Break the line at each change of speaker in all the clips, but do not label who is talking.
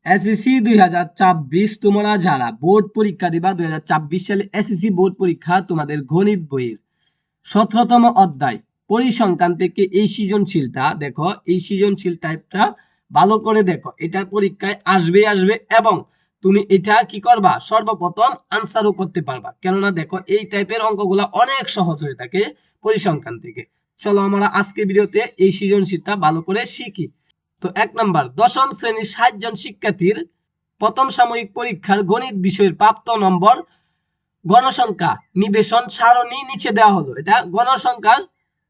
SSC 2024 তোমরা যারা board পরীক্ষা দিবা 2024 সালে এসএসসি বোর্ড পরীক্ষা তোমাদের গণিত বইয়ের 17তম অধ্যায় পরিসংখ্যান থেকে এই সৃজনশীলটা দেখো, এই সৃজনশীল টাইপটা ভালো করে দেখো, এটা পরীক্ষায় আসবে এবং তুমি এটা কি করবা, সর্বপ্রথম আনসারও করতে পারবা। কেননা দেখো এই টাইপের অঙ্কগুলা অনেক সহজ হয়ে থাকে পরিসংখ্যান থেকে। চলো আমরা আজকের ভিডিওতে এই সৃজনশীলটা ভালো করে শিখি। তো 1 নাম্বার, দশম শ্রেণীর 60 জন শিক্ষার্থীর প্রথম সাময়িক পরীক্ষার গণিত বিষয়ের প্রাপ্ত নম্বর গণসংখ্যা নিবেশন সারণী নিচে দেওয়া হলো। এটা গণসংখ্যার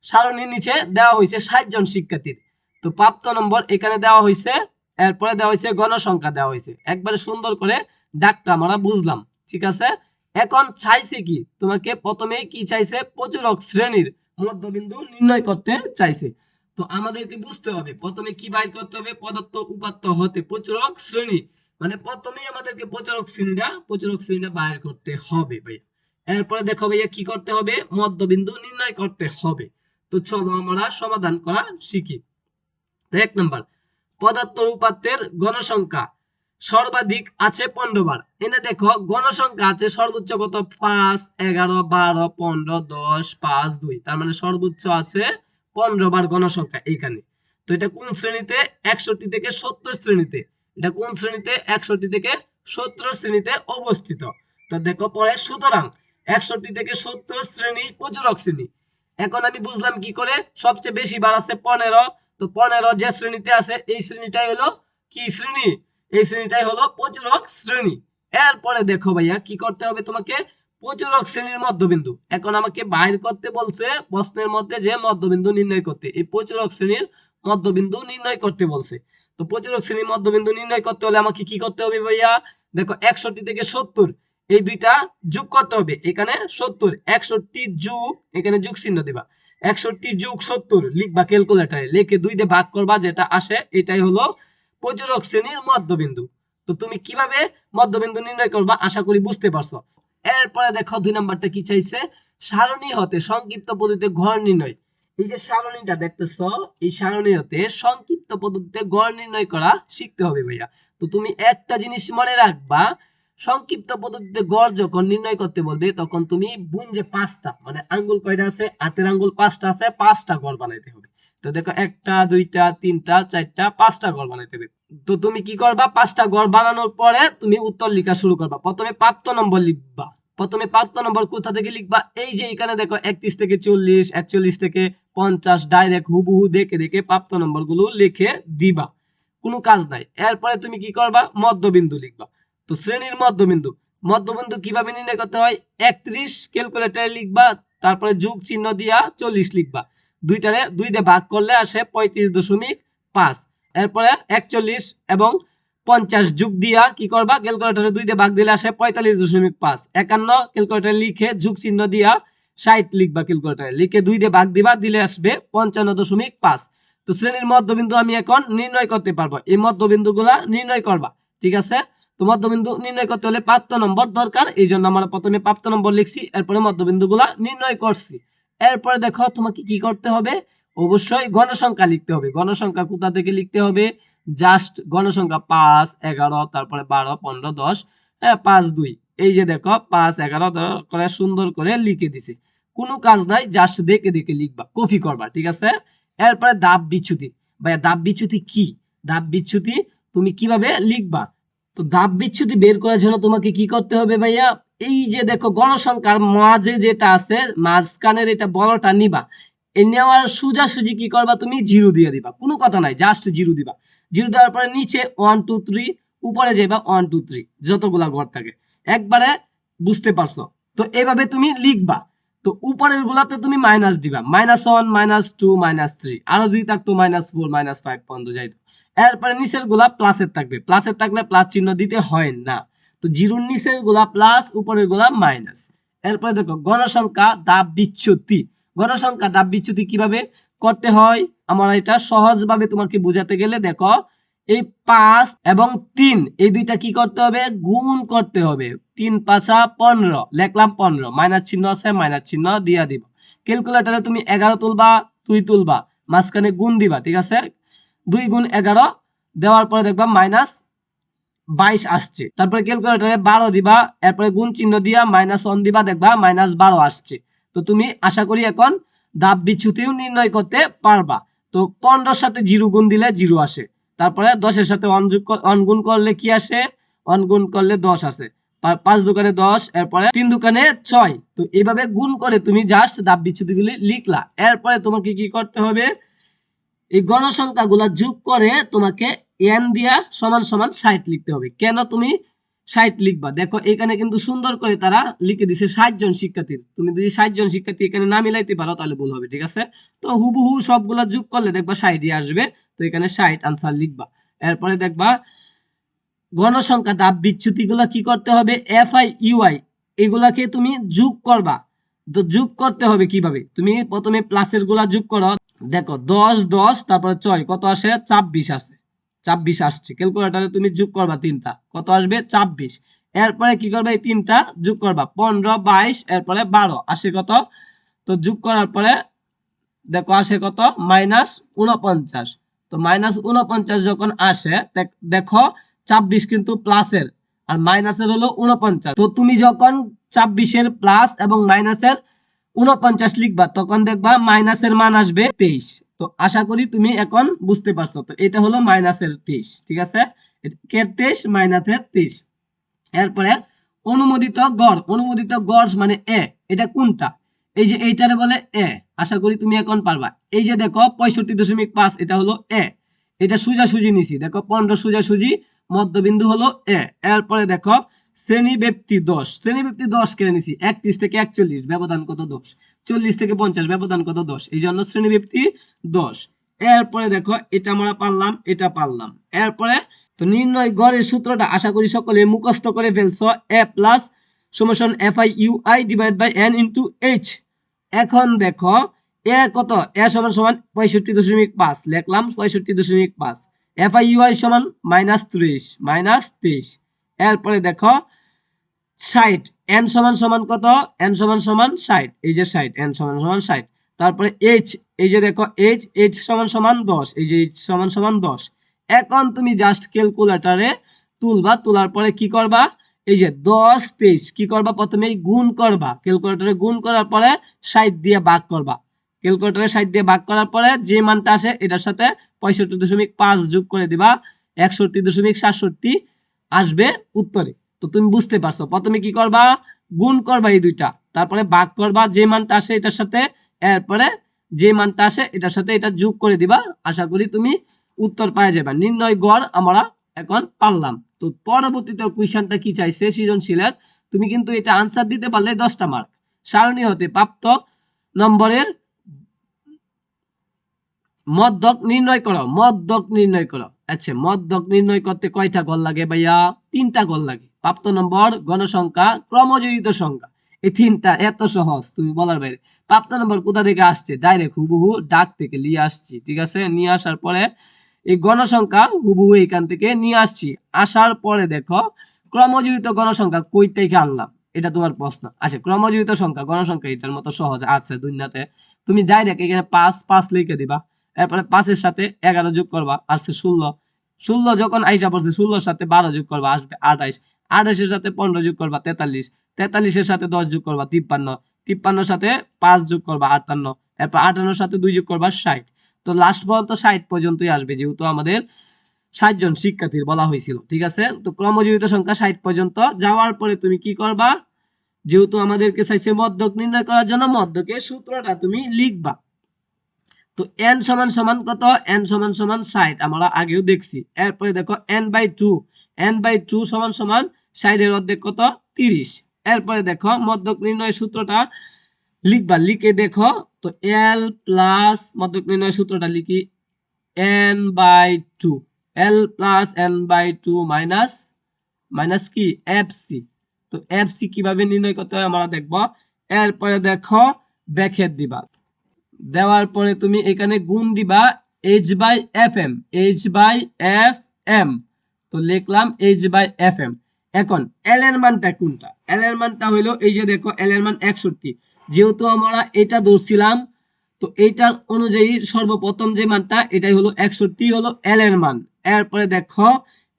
সারণীর নিচে দেওয়া হয়েছে 60 জন শিক্ষার্থীর। তো প্রাপ্ত নম্বর এখানে দেওয়া হয়েছে, এরপরে দেওয়া হয়েছে গণসংখ্যা দেওয়া হয়েছে, একবারে সুন্দর করে ডাকটা আমরা বুঝলাম, ঠিক আছে। এখন চাইছে কি, তোমাকে প্রথমেই কি চাইছে, প্রচুরক শ্রেণীর মধ্যবিন্দু নির্ণয় করতে চাইছে। তো আমাদেরকে বুঝতে হবে প্রথমে কি বাইর করতে হবে, প্রদত্ত উপাত্ত হতে প্রচুরক শ্রেণী, মানে প্রথমেই আমাদেরকে প্রচুরক শ্রেণীটা বাইর করতে হবে ভাই। এরপরে দেখো ভাইয়া কি করতে হবে, মধ্যবিন্দু নির্ণয় করতে হবে। তো চলো আমরা সমাধান করা শিখি। তো 1 নাম্বার, পদার্থ উপাত্তের গণসংখ্যা সর্বাধিক আছে 15 বার। এনে দেখো গণসংখ্যা আছে সর্বোচ্চ কত, 5, 11, 12, 15, 10, 5, 2, তার মানে সর্বোচ্চ আছে 15 বার গণসংখ্যা এখানে। তো এটা কোন শ্রেণীতে, 61 থেকে 70 শ্রেণীতে। এটা কোন শ্রেণীতে, 61 থেকে 70 শ্রেণীতে অবস্থিত। তো দেখো পরে, সুতরাং 61 থেকে 70 শ্রেণী প্রচুরক শ্রেণী। এখন আমি বুঝলাম কি করে, সবচেয়ে বেশি বার আছে 15। তো 15 যে শ্রেণীতে আছে এই শ্রেণীটাই হলো কি শ্রেণী, এই শ্রেণীটাই হলো প্রচুরক শ্রেণী। এরপরে দেখো ভাইয়া কি করতে হবে তোমাকে, প্রচুরক শ্রেণীর মধ্যবিন্দু। এখন আমাকে বাইর করতে বলছে প্রশ্নের মধ্যে যে মধ্যবিন্দু নির্ণয় করতে, এই প্রচুরক শ্রেণীর মধ্যবিন্দু নির্ণয় করতে বলছে। তো প্রচুরক শ্রেণীর মধ্যবিন্দু নির্ণয় করতে হলে আমাকে কি করতে হবে ভাইয়া, দেখো 61 থেকে 70 এই দুইটা যোগ করতে হবে। এখানে 70, 61 যোগ, এখানে যোগ চিহ্ন দিবা, 61 যোগ 70 লিখবা ক্যালকুলেটরে, লিখে 2 দিয়ে ভাগ করবা, যেটা আসে এটাই হলো প্রচুরক শ্রেণীর মধ্যবিন্দু। তো তুমি কিভাবে মধ্যবিন্দু নির্ণয় করবা আশা করি বুঝতে পারছো। এরপরে দেখো 2 নাম্বারটা কি চাইছে, সারণী হতে সংক্ষিপ্ত পদ্ধতিতে গড় নির্ণয়। এই যে সারণীটা দেখতেছো, এই সারণী হতে সংক্ষিপ্ত পদ্ধতিতে গড় নির্ণয় করা শিখতে হবে ভাইয়া। তো তুমি একটা জিনিস মনে রাখবা, সংক্ষিপ্ত পদ্ধতিতে গড় যখন নির্ণয় করতে বলবে তখন তুমি বুঝে 5টা, মানে আঙ্গুল কয়টা আছে, হাতের আঙ্গুল 5টা আছে, 5টা গড় বানাইতে হবে। তো দেখো 1টা 2টা 3টা 4টা 5টা গড় বানাইতে হবে। তো তুমি কি করবা, 5টা গড় বানানোর পরে তুমি উত্তর লেখা শুরু করবা। প্রথমে প্রাপ্ত নম্বর লিখবা, প্রথমে প্রাপ্ত নম্বর কোথা থেকে লিখবা, এই যে এখানে দেখো 31 থেকে 40, 41 থেকে 50, ডাইরেক্ট হুবহু দেখে দেখে প্রাপ্ত নম্বর গুলো লিখে দিবা, কোনো কাজ নাই। এরপরে তুমি কি করবা, মধ্যবিন্দু লিখবা। তো শ্রেণীর মধ্যবিন্দু, মধ্যবিন্দু কিভাবে নির্ণয় করতে হয়, 31 ক্যালকুলেটরে লিখবা, তারপরে যোগ চিহ্ন দিয়া 40 লিখবা, দুইটারে 2 দিয়ে ভাগ করলে আসে 35.5। এরপরে 41 এবং 50 যোগ দিয়া কি করবা, ক্যালকুলেটরে 2 দিয়ে ভাগ দিলে আসে 45.5। 51 ক্যালকুলেটরে লিখে যোগ চিহ্ন দিয়া 60 লিখবা, ক্যালকুলেটরে লিখে 2 দিয়ে ভাগ দিবা, দিলে আসবে 55.5। তো শ্রেণীর মধ্যবিন্দু আমি এখন নির্ণয় করতে পারবো, এই মধ্যবিন্দুগুলা নির্ণয় করবা, ঠিক আছে। তো মধ্যবিন্দু নির্ণয় করতে হলে প্রাপ্ত নম্বর দরকার, এই জন্য আমরা প্রথমে প্রাপ্ত নম্বর লিখছি, এরপরে মধ্যবিন্দুগুলা নির্ণয় করছি। এরপরে দেখো তোমাকে কি করতে হবে, অবশ্যই গণসংখ্যা লিখতে হবে। গণসংখ্যা কোথা থেকে লিখতে হবে, জাস্ট গণসংখ্যা 5, 11, তারপরে 12, 15, 10, হ্যাঁ 5, 2, এই যে দেখো 5, 11 করে সুন্দর করে লিখে দিছে, কোনো কাজ নাই, জাস্ট দেখে দেখে লিখবা, কপি করবা, ঠিক আছে। এরপরে ধাপ বিচ্যুতি। ভাইয়া ধাপ বিচ্যুতি কি, ধাপ বিচ্যুতি তুমি কিভাবে লিখবা। তো ধাপ বিচ্যুতি বের করার জন্য তোমাকে কি করতে হবে ভাইয়া, এই যে দেখো গণসংখ্যার মাঝে যেটা আছে, মাঝখানের এটা বড়টা নিবা, এই নেওয়ার সোজাসুজি কি করবা, তুমি 0 দিয়ে দিবা, কোনো কথা নাই, জাস্ট 0 দিবা। 0 দেওয়ার পরে নিচে 1 2 3, উপরে যাইবা 1 2 3, যতগুলা ঘর থাকে একবারে, বুঝতে পারছো। তো এইভাবে তুমি লিখবা। তো উপরের গুলাতে তুমি মাইনাস দিবা, -1, -2, -3, আরো যদি থাকতো -4, -5 পর্যন্ত যাইতো। এরপরে নিচের গুলা প্লাসের থাকবে, প্লাসের থাকলে প্লাস চিহ্ন দিতে হয় না। তো 0 নিচের গুলা প্লাস, উপরের গুলা মাইনাস। এরপরে দেখো গণসংখ্যা ধাপ বিচ্যুতি। গণসংখ্যা ধাপ বিচ্যুতি কিভাবে করতে হয়, আমরা এটা সহজভাবে তোমাকে বোঝাতে গেলে দেখো, এই 5 এবং 3 এই দুইটা কি করতে হবে, গুণ করতে হবে। 3 5 15 লিখলাম, 15 মাইনাস চিহ্ন আছে, মাইনাস চিহ্ন দিয়া দিব। ক্যালকুলেটরে তুমি 11 তুলবা, 2 তুলবা, মাঝখানে গুণ দিবা, ঠিক আছে। 2 গুণ 11 দেওয়ার পরে দেখবা 22 আসছে। তারপরে ক্যালকুলেটরে 12 দিবা, এরপরে গুণ চিহ্ন দিয়া -1 দিবা, দেখবা -12 আসছে। তো তুমি আশা করি এখন ধাপ বিচ্যুতিও নির্ণয় করতে পারবা। তো 15 সাথে 0 গুণ দিলে 0 আসে। তারপরে 10 এর সাথে 1 গুণ করলে কি আসে? 1 গুণ করলে 10 আসে। 5 দোকানে 10, এরপরে 3 দোকানে 6। তো এইভাবে গুণ করে তুমি জাস্ট ধাপ বিচ্যুতিগুলি লিখলা। এরপরে তোমাকে কি করতে হবে? এই গণসংখ্যাগুলা যোগ করে তোমাকে n দিয়া সমান সমান 60 লিখতে হবে। কেন তুমি 60 লিখবা? দেখো এখানে কিন্তু সুন্দর করে তারা লিখে দিছে 60 জন শিক্ষার্থী। তুমি যদি 60 জন শিক্ষার্থী এখানে না মিলাইতে পারো তাহলে ভুল হবে, ঠিক আছে? তো হুবহু সবগুলা যোগ করলে দেখবা 60ই আসবে। তো এখানে 60 আনসার লিখবা। এরপরে দেখবা গণসংখ্যা ধাপ বিচ্যুতিগুলা কি করতে হবে? FI UI এগুলাকে তুমি যোগ করবা। তো যোগ করতে হবে কিভাবে? তুমি প্রথমে প্লাসের গুলা যোগ করো। দেখো 10 10 তারপরে 6 কত আসে? 26 আসে। 26 আসছে। ক্যালকুলেটরে তুমি যোগ করবা তিনটা, কত আসবে? 26। এরপরে কি করবে? এই তিনটা যোগ করবা, 15 22, এরপরে 12 আসে কত? তো যোগ করার পরে দেখো আসে কত? -49। তো -49 যখন আসে, দেখো 26 কিন্তু প্লাসের আর মাইনাসের হলো 49। তো তুমি যখন 26-এর প্লাস এবং মাইনাসের 49 লিখবা তখন দেখবা মাইনাসের মান আসবে 23। তো আশা করি তুমি এখন বুঝতে পারছো। তো এটা হলো মাইনাসের 23, ঠিক আছে? কে 23 মাইনাসের 23। এরপরে অনুমোদিত গড় মানে এ, এটা কোনটা? এই যে এইটারে বলে এ। আশা করি তুমি এখন পারবা। এই যে দেখো 65.5 এটা হলো এ। এটা সোজাসুজি নিছি, দেখো 15 সোজাসুজি, মধ্যবিন্দু হলো এ। এরপরে দেখো শ্রেণীব্যাপ্তি 10, শ্রেণীব্যাপ্তি 10 কেন নিছি? 31 থেকে 41 ব্যবধান কত? 10। 40 থেকে 50 ব্যবধান কত? 10। এই জন্য শ্রেণীব্যাপ্তি 10। এরপরে দেখো এটা আমরা পারলাম, এটা পারলাম। এরপরে তো নির্ণয় গড়ের সূত্রটা আশা করি সকলে মুখস্থ করে ফেলছো। a প্লাস সমান FIUI divide by n into h। এখন দেখো এ কত? এ সমান সমান 65.5 লিখলাম, 65.5। FIUI সমান -30 এরপরে দেখো 60, n সমান সমান কত? n সমান সমান 60, এই যে 60, n সমান সমান 60। তারপরে h, এই যে দেখো h সমান সমান 10, এই যে h সমান সমান 10। এখন তুমি জাস্ট ক্যালকুলেটরে তুলবা, তোলার পরে কি করবা? এই যে 10 23 কি করবা? প্রথমে গুণ করবা, ক্যালকুলেটরে গুণ করার পরে 60 দিয়ে ভাগ করবা। ক্যালকুলেটরে 60 দিয়ে ভাগ করার পরে যে মানটা আসে এটার সাথে 65.5 যোগ করে দিবা, 61.67 আসবে উত্তরে। তো তুমি বুঝতে পারছো। প্রথমে কি করবা? গুণ করবা এই দুইটা, তারপরে ভাগ করবা যে মানটা আসে এটার সাথে, এরপরে যে মানটা আসে এটার সাথে এটা যোগ করে দিবা। আশা করি তুমি উত্তর পাওয়া যাবে। নির্ণয় গড় আমরা এখন পারলাম। তো পরবর্তীতে কোয়েশ্চনটা কি চাইছে সৃজনশীলের, তুমি কিন্তু এটা আনসার দিতে পারলে 10টা মার্ক। সারণী হতে প্রাপ্ত নম্বরের মধ্যক নির্ণয় করো, মধ্যক নির্ণয় করো। আচ্ছা, মধ্যক নির্ণয় করতে কয়টা ঘর লাগে ভাইয়া? 3টা ঘর লাগে। প্রাপ্ত নম্বর, গণসংখ্যা, ক্রমযোজিত সংখ্যা, এই 3টা এত সহজ তুমি বলার বাইরে। প্রাপ্ত নম্বর কোথা থেকে আসছে? ডাইরেক্ট হুবহু ডাক থেকে নিয়ে আসছি, ঠিক আছে? নিয়ে আসার পরে এই গণসংখ্যা হুবহু এখান থেকে নিয়ে আসছি। আসার পরে দেখো ক্রমযোজিত গণসংখ্যা কই থেকে আনলাম, এটা তোমার প্রশ্ন। আচ্ছা, ক্রমযোজিত সংখ্যা গণসংখ্যা এটার মতো সহজ আছে দুনিয়াতে? তুমি ডাইরেক্ট এখানে 5 5 লিখে দিবা, এরপরে 5-এর সাথে 11 যোগ করবা, আসছে 16। 16 যখন আইসা পড়ছে 16-র সাথে 12 যোগ করবা, আসবে 28। 28-এর সাথে 15 যোগ করবা, 43। 43-এর সাথে 10 যোগ করবা, 53। 53-এর সাথে 5 যোগ করবা, 58। এরপর 58-এর সাথে 2 যোগ করবা, 60। তো লাস্ট পর্যন্ত 60 পর্যন্তই আসবে, যেহেতু আমাদের 60 জন শিক্ষার্থীর বলা হয়েছিল, ঠিক আছে? তো ক্রমযোজিত সংখ্যা 60 পর্যন্ত যাওয়ার পরে তুমি কি করবা? যেহেতু আমাদেরকে চাইছে মধ্যক নির্ণয় করার জন্য, মধ্যকের সূত্রটা তুমি লিখবা। তো n সমান সমান কত? n সমান সমান 60 আমরা আগেও দেখছি। এরপরে দেখো n/2, n/2 সমান সমান 60 এর অর্ধেক কত? 30। এরপরে দেখো মধ্যক নির্ণয়ের সূত্রটা লিখবা, লিখে দেখো। তো l প্লাস মধ্যক নির্ণয়ের সূত্রটা লিখি, n/2, l plus n/2 minus minus কি fc। তো fc কিভাবে নির্ণয় করতে হয় আমরা দেখব। এরপরে দেখো ব্র্যাকেট দিবা, দেওয়ার পরে তুমি এখানে গুণ দিবা h/fm, h/fm। তো লিখলাম h/fm। এখন l এর মানটা কোনটা? l এর মানটা হলো এই যে দেখো l এর মান 61। যেহেতু আমরা এটা ধরছিলাম, তো এইটার অনুযায়ী সর্বপ্রথম যে মানটা এটাই হলো 61 হলো l এর মান। এরপরে দেখো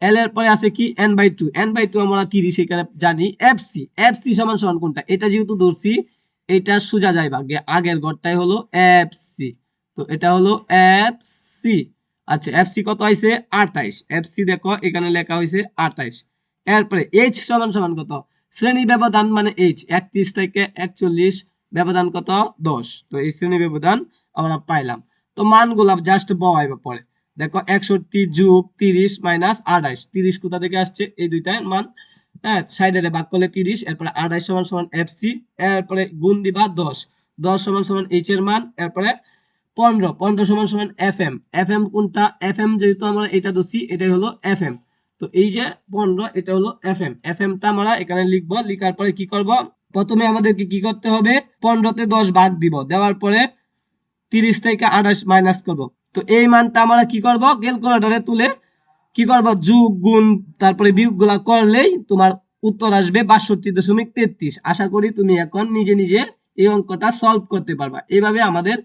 এল এর পরে আছে কি n/2, n/2 আমরা 30 এখানে জানি। এফসি সমান সমান কোনটা, এটা যেহেতু ধরছি এটা সোজা যাইবা, আগের ঘরটাই হলো এফসি, তো এটা হলো এফসি। আচ্ছা এফসি কত হইছে 28, এফসি দেখো এখানে লেখা হইছে 28। এরপরে এইচ সমান সমান কত, শ্রেণী ব্যবধান মানে এইচ 31 থেকে 41, ব্যবধান কত 10, তো এই শ্রেণী ব্যবধান আমরা পাইলাম। তো মানগুলা জাস্ট বহাইবা পরে, দেখো 61 যোগ 30 মাইনাস 28, 30 কোথা থেকে আসছে এই দুইটার মান, হ্যাঁ সাইডে ভাগ করলে 30, এরপরে 28 সমান সমান এফসি, এরপরে গুণ দিবা 10, 10 সমান সমান এইচ এর মান, এরপরে 15, 15 সমান সমান এফএম, এফএম কোনটা, এফএম যেহেতু আমরা এটা ধরছি এটাই হলো এফএম, তো এই যে 15 এটা হলো এফএম, এফএমটা আমরা এখানে লিখবো, লিখার পরে কি করব, প্রথমে আমাদেরকে কি করতে হবে 15 তে 10 ভাগ দিব, দেওয়ার পরে 30 থেকে 28 মাইনাস করব। তো এই মানটা আমরা কি করব, ক্যালকুলেটরে তুলে কি করব, যোগ গুণ তারপরে বিয়োগগুলা করলেই তোমার উত্তর আসবে 62.33। আশা করি তুমি এখন নিজে নিজে এই অঙ্কটা সলভ করতে পারবা। এইভাবে আমাদের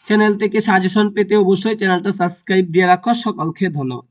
চ্যানেল থেকে সাজেশন পেতে অবশ্যই চ্যানেলটা সাবস্ক্রাইব দিয়ে রাখো। সকলকে ধন্যবাদ।